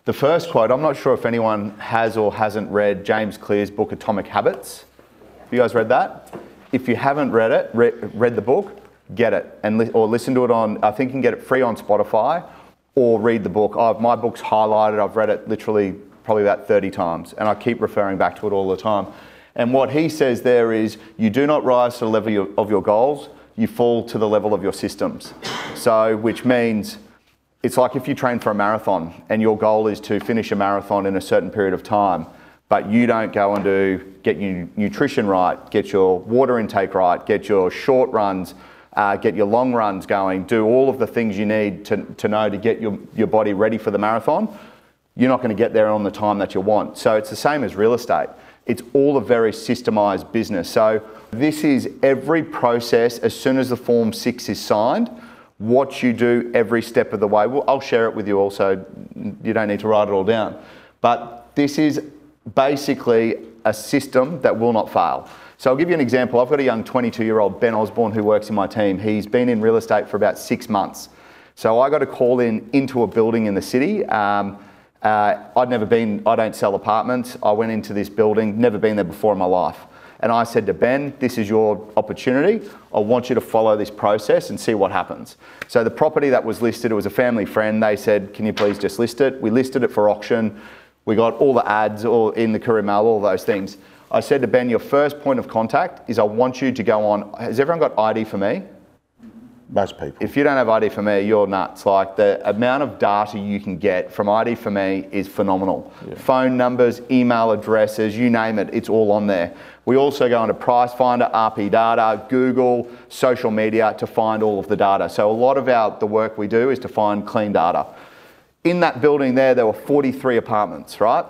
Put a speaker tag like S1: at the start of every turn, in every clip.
S1: The first quote, I'm not sure if anyone has or hasn't read James Clear's book, Atomic Habits. Have you guys read that? If you haven't read it, read the book, get it, or listen to it on, I think you can get it free on Spotify, or read the book. My book's highlighted, I've read it literally probably about 30 times, and I keep referring back to it all the time. And what he says there is, you do not rise to the level of your goals, you fall to the level of your systems. So, which means, it's like if you train for a marathon and your goal is to finish a marathon in a certain period of time, but you don't go and get your nutrition right, get your water intake right, get your short runs, get your long runs going, do all of the things you need to know to get your body ready for the marathon, you're not going to get there on the time that you want. So it's the same as real estate. It's all a very systemized business. So this is every process as soon as the Form 6 is signed, what you do every step of the way. Well, I'll share it with you also. You don't need to write it all down. But this is basically a system that will not fail. So I'll give you an example. I've got a young 22-year-old, Ben Osborne, who works in my team. He's been in real estate for about 6 months. So I got a call into a building in the city. I don't sell apartments. I went into this building, never been there before in my life. And I said to Ben, this is your opportunity. I want you to follow this process and see what happens. So the property that was listed, it was a family friend. They said, can you please just list it? We listed it for auction. We got all the ads all in the Courier Mail, all those things. I said to Ben, your first point of contact is I want you to go on. Has everyone got ID for me?
S2: Most people.
S1: If you don't have ID for me, you're nuts. Like, the amount of data you can get from ID for me is phenomenal. Yeah. Phone numbers, email addresses, you name it, it's all on there. We also go into Price Finder, RP Data, Google, social media to find all of the data. So a lot of the work we do is to find clean data. In that building there were 43 apartments, right?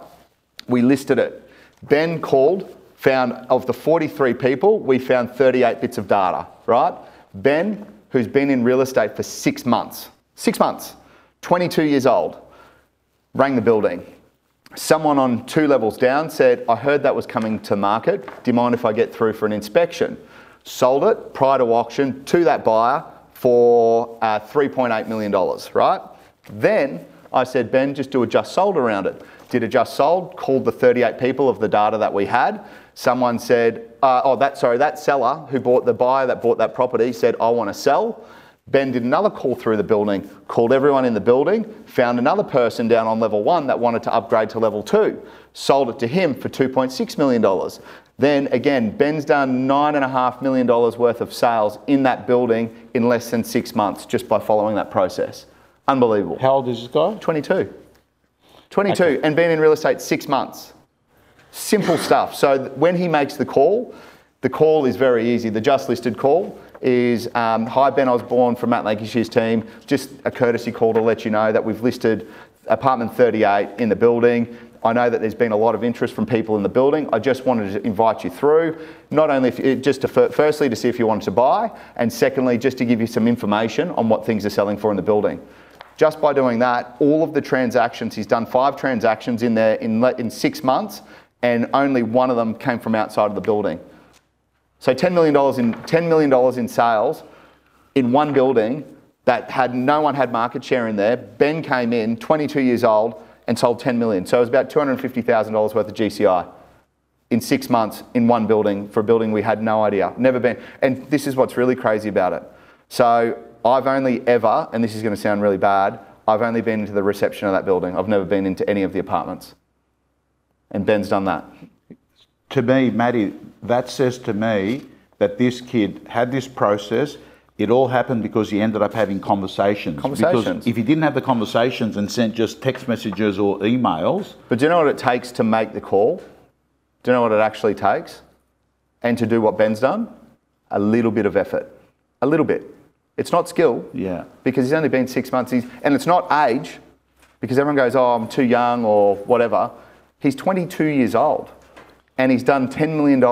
S1: We listed it. Ben called, found of the 43 people, we found 38 bits of data, right? Ben, who's been in real estate for 6 months, 22 years old, rang the building. Someone on 2 levels down said, I heard that was coming to market. Do you mind if I get through for an inspection? Sold it prior to auction to that buyer for $3.8 million, right? Then I said, Ben, just do a just sold around it. Did a just sold, called the 38 people of the data that we had. Someone said, that seller who bought the buyer that bought that property said, I want to sell. Ben did another call through the building, called everyone in the building, found another person down on level 1 that wanted to upgrade to level 2, sold it to him for $2.6 million. Then again, Ben's done $9.5 million worth of sales in that building in less than 6 months just by following that process. Unbelievable.
S2: How old is this guy?
S1: 22. 22, okay. And been in real estate 6 months. Simple stuff. So when he makes the call is very easy. The just listed call is, hi, Ben Osborne from Matt Lancashire's team. Just a courtesy call to let you know that we've listed apartment 38 in the building. I know that there's been a lot of interest from people in the building. I just wanted to invite you through, not only firstly to see if you wanted to buy, and secondly, just to give you some information on what things are selling for in the building. Just by doing that, all of the transactions, he's done 5 transactions in there in 6 months, and only one of them came from outside of the building. So $10 million in sales in one building that no one had market share in there. Ben came in, 22 years old, and sold 10 million. So it was about $250,000 worth of GCI in 6 months in one building for a building we had no idea, never been. And this is what's really crazy about it. So I've only ever, and this is going to sound really bad, I've only been into the reception of that building. I've never been into any of the apartments. And Ben's done that.
S2: To me, Matty, that says to me that this kid had this process. It all happened because he ended up having conversations. Because if he didn't have the conversations and sent just text messages or emails...
S1: But do you know what it takes to make the call? Do you know what it actually takes? And to do what Ben's done? A little bit of effort. A little bit. It's not skill.
S2: Yeah.
S1: Because he's only been 6 months. And it's not age, because everyone goes, oh, I'm too young or whatever. He's 22 years old. And he's done $10 million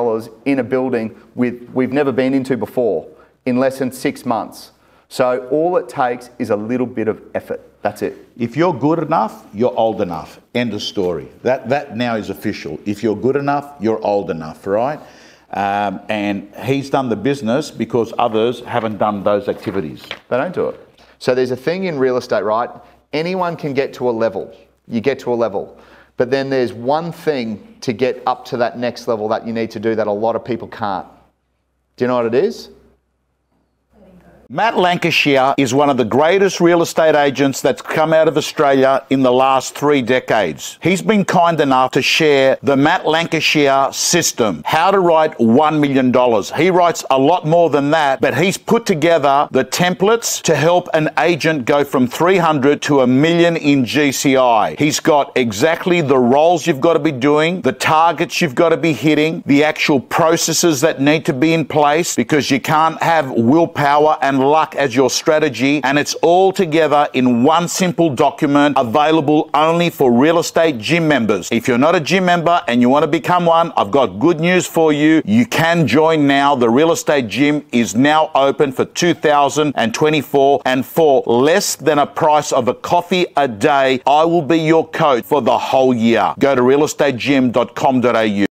S1: in a building we've never been into before in less than 6 months. So all it takes is a little bit of effort. That's it.
S2: If you're good enough, you're old enough. End of story. That now is official. If you're good enough, you're old enough, right? And he's done the business because others haven't done those activities.
S1: They don't do it. So there's a thing in real estate, right? Anyone can get to a level. You get to a level. But then there's one thing to get up to that next level that you need to do that a lot of people can't. Do you know what it is?
S2: Matt Lancashire is one of the greatest real estate agents that's come out of Australia in the last 3 decades. He's been kind enough to share the Matt Lancashire system, how to write $1 million. He writes a lot more than that, but he's put together the templates to help an agent go from 300 to $1 million in GCI. He's got exactly the roles you've got to be doing, the targets you've got to be hitting, the actual processes that need to be in place, because you can't have willpower and luck as your strategy, and it's all together in one simple document available only for real estate gym members. If you're not a gym member and you want to become one, I've got good news for you. You can join now. The real estate gym is now open for 2024, and for less than a price of a coffee a day, I will be your coach for the whole year. Go to realestategym.com.au.